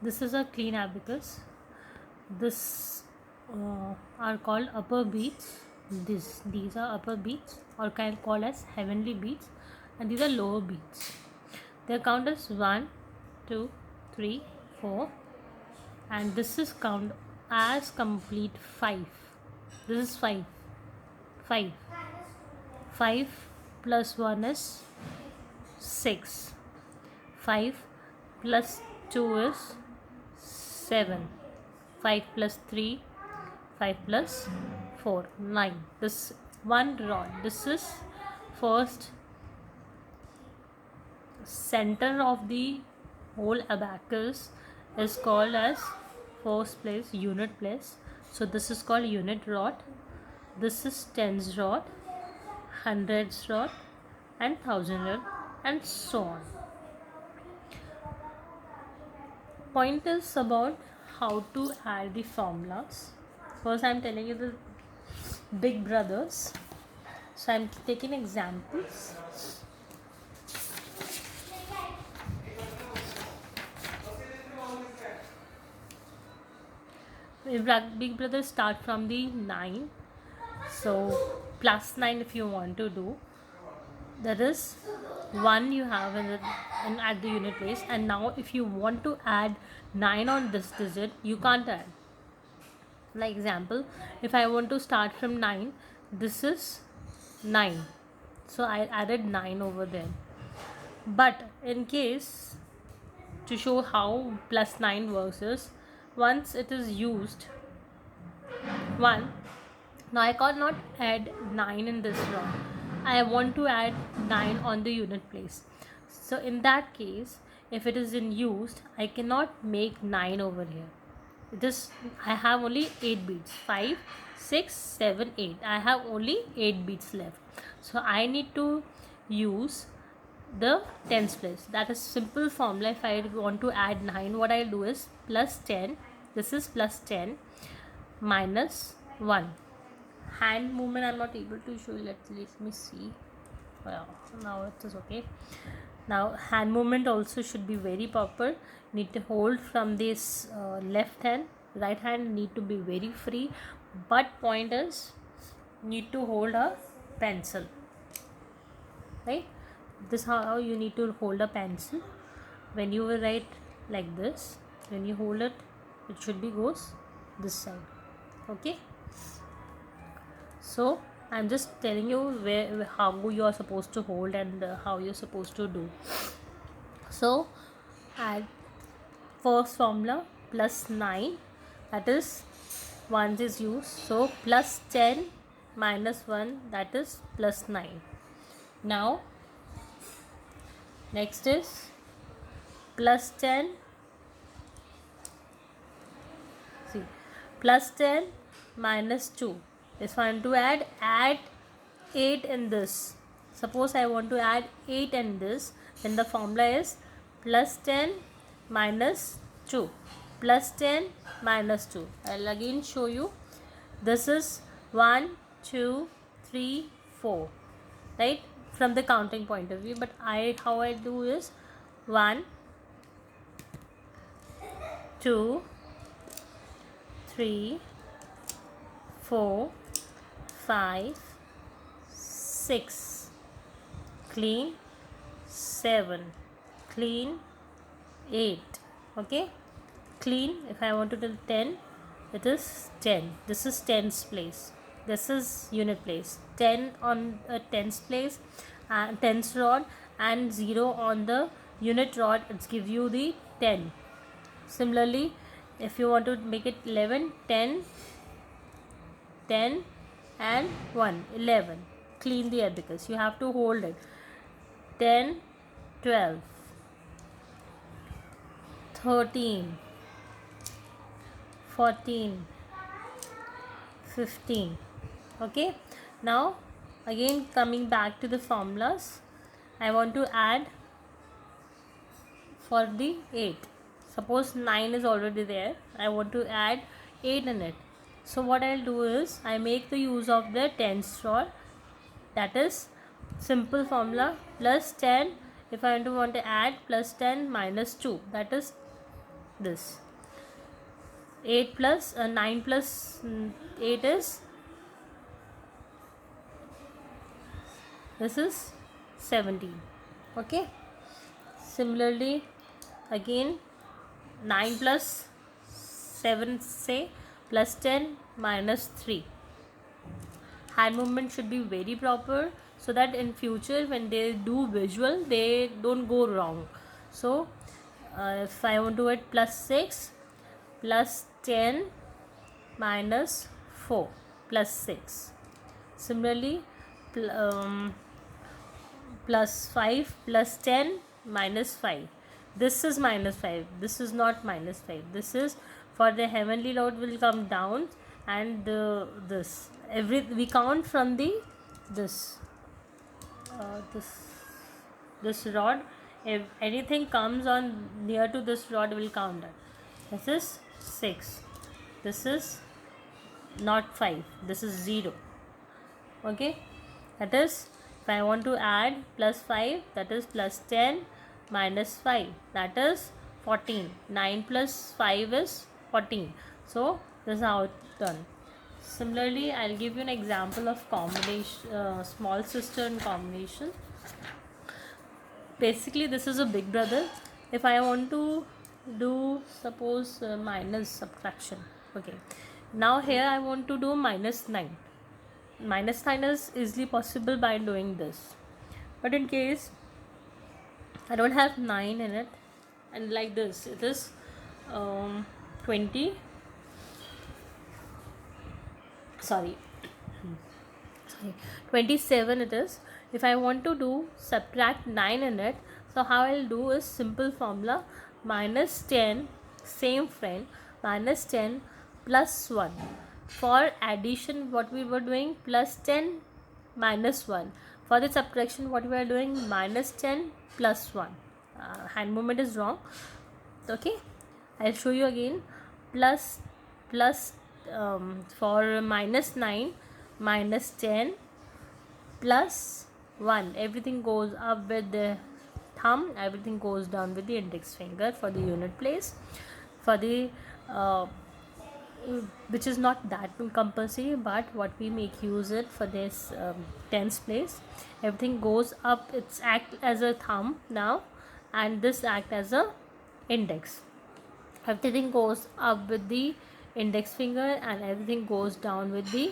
This is a clean abacus. This are called upper beats. These are upper beats, or can call as heavenly beats, and these are lower beats. Their count is 1, 2, 3, 4, and this is count as complete 5. This is 5. 5. 5 plus 1 is 6. 5 plus 2 is 7. 5 plus 3, 5 plus 4, 9. This one rod, this is first center of the whole abacus, is called as first place, unit place. So this is called unit rod. This is tens rod, hundreds rod, and thousand rod, and so on. Point is about how to add the formulas. First, I'm telling you the big brothers. So I'm taking examples. Big brothers start from the 9. So plus 9 if you want to do. That is 1 you have at the unit place, and now if you want to add 9 on this digit, you can't add. Like example, if I want to start from 9, this is 9, so I added 9 over there. But in case, to show how plus 9 works is, once it is used 1, now I cannot add 9 in this row. I want to add 9 on the unit place. So in that case, if it is in used, I cannot make 9 over here. This I have only 8 beats. 5, 6, 7, 8. I have only 8 beats left. So I need to use the tens place. That is simple formula. If I want to add 9, what I'll do is plus 10. This is plus 10 minus 1. Hand movement I'm not able to show. Let me see. Well, now it is okay. Now hand movement also should be very proper. Need to hold from this left hand. Right hand need to be very free. But point is, need to hold a pencil. Right? This is how you need to hold a pencil. When you will write like this, when you hold it, it should be goes this side. Okay? So I'm just telling you how you are supposed to hold and how you're supposed to do. So add first formula plus 9, that is 1 is used. So plus 10 minus 1, that is plus 9. Now next is plus 10. See, plus 10 minus 2. If I want to add 8 in this. Suppose I want to add 8 in this, then the formula is plus 10 minus 2. Plus 10 minus 2. I'll again show you. This is 1, 2, 3, 4. Right? From the counting point of view. But how I do is 1, 2, 3, 4, 5, 6, clean, 7, clean, 8. Okay, clean. If I want to do 10, it is 10. This is tens place. This is unit place. 10 on a tens place, tens rod, and 0 on the unit rod. It's give you the 10. Similarly, if you want to make it 11, 10, 10 and 1, 11. Clean the abacus. You have to hold it. 10, 12, 13, 14, 15. Okay. Now again coming back to the formulas, I want to add for the 8. Suppose 9 is already there. I want to add 8 in it. So what I'll do is I make the use of the tens rod. That is simple formula, plus 10. If I want to add plus 10 minus 2, that is this. 8 plus 9 plus 8 is, this is 17. Okay. Similarly, again 9 plus 7, say, plus 10 minus 3. Hand movement should be very proper so that in future when they do visual they don't go wrong. So if I want to do it, plus 6 plus 10 minus 4 plus 6. Similarly, plus 5 plus 10 minus 5. This is minus 5. This is not minus 5. This is for the heavenly Lord will come down, and this we count from the this this rod. If anything comes on near to this rod, will count that. This is 6. This is not 5. This is 0. Okay, that is, if I want to add plus 5, that is plus 10 minus 5, that is 14. 9 plus 5 is 14. So this is how it's done. Similarly, I'll give you an example of combination, small sister and combination. Basically, this is a big brother. If I want to do, suppose, minus subtraction. Okay, now here I want to do minus 9. Minus 9 is easily possible by doing this, but in case I don't have 9 in it, and like this, it is 20, sorry 27 it is. If I want to do subtract 9 in it, so how I'll do is simple formula, minus 10, same friend, minus 10 plus 1. For addition, what we were doing, plus 10 minus 1. For the subtraction, what we are doing, minus 10 plus 1. Hand movement is wrong. Okay, I'll show you again. Plus for minus 9, minus 10 plus 1. Everything goes up with the thumb, everything goes down with the index finger for the unit place. For the which is not that compulsory, but what we make use it for this tens place, everything goes up, it's act as a thumb now, and this act as a index. Everything goes up with the index finger and everything goes down with the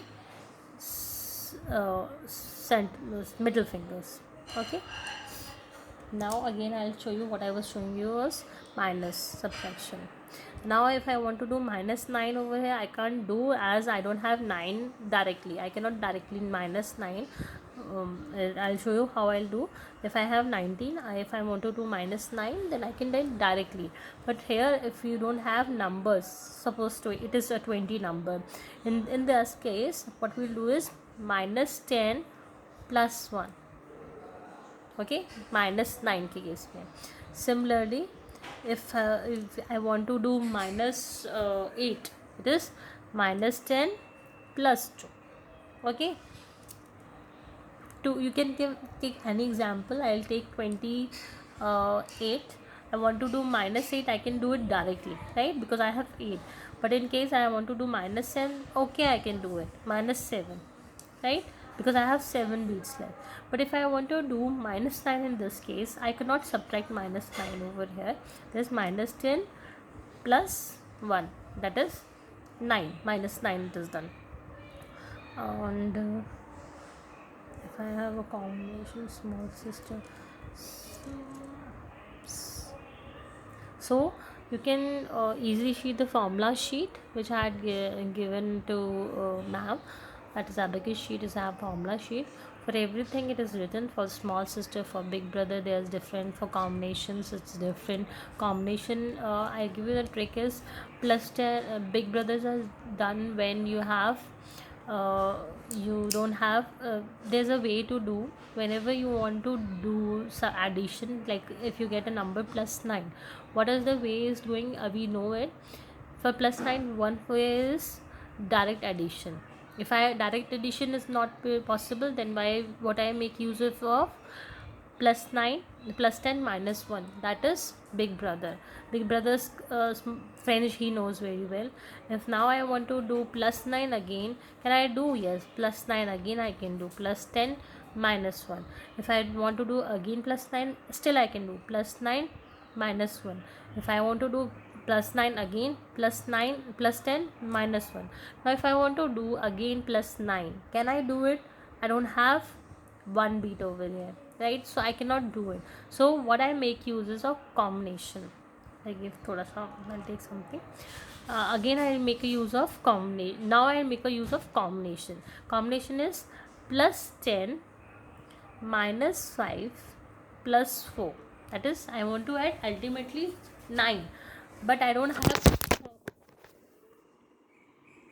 middle fingers. Okay, now again I'll show you what I was showing you was minus subtraction. Now if I want to do minus 9 over here, I can't do, as I don't have 9 directly. I cannot directly minus 9. I'll show you how I'll do. If I have 19, if I want to do minus 9, then I can do it directly. But here, if you don't have numbers, suppose it is a 20 number, in this case what we'll do is minus 10 plus 1. Okay, minus 9 के case में. Similarly, if I want to do minus 8, it is minus 10 plus 2. Okay, you can take any example. I'll take 28. I want to do minus 8, I can do it directly, right, because I have 8. But in case I want to do minus 7, okay, I can do it minus 7, right, because I have 7 beads left. But if I want to do minus 9 in this case, I cannot subtract minus 9 over here. There's minus 10 plus 1, that is 9. Minus 9 it is done. And if I have a combination small sister, so you can easily see the formula sheet which I had given to ma'am. That is abacus sheet, is our formula sheet. For everything it is written. For small sister, for big brother, there's different. For combinations it's different. Combination, I give you the trick is plus 10. Big brothers are done when you have you don't have there's a way to do whenever you want to do addition. Like if you get a number plus 9, what is the way is doing, we know it. For plus 9, one way is direct addition. If direct addition is not possible, then what I make use of plus 9 plus 10 minus 1, that is big brother. Big brother's French he knows very well. If now I want to do plus 9 again, can I do? Yes, plus 9 again I can do. Plus 10 minus 1. If I want to do again plus 9, still I can do plus 9 minus 1. If I want to do plus 9 again, plus 9 plus 10 minus 1. Now if I want to do again plus 9, can I do it? I don't have one beat over here, right? So I cannot do it. So what I make use is of combination. I give thoda sa, I'll take something. Again I'll make a use of combination. Now I'll make a use of combination. Combination is plus 10 minus 5 plus 4. That is, I want to add ultimately 9, but I don't have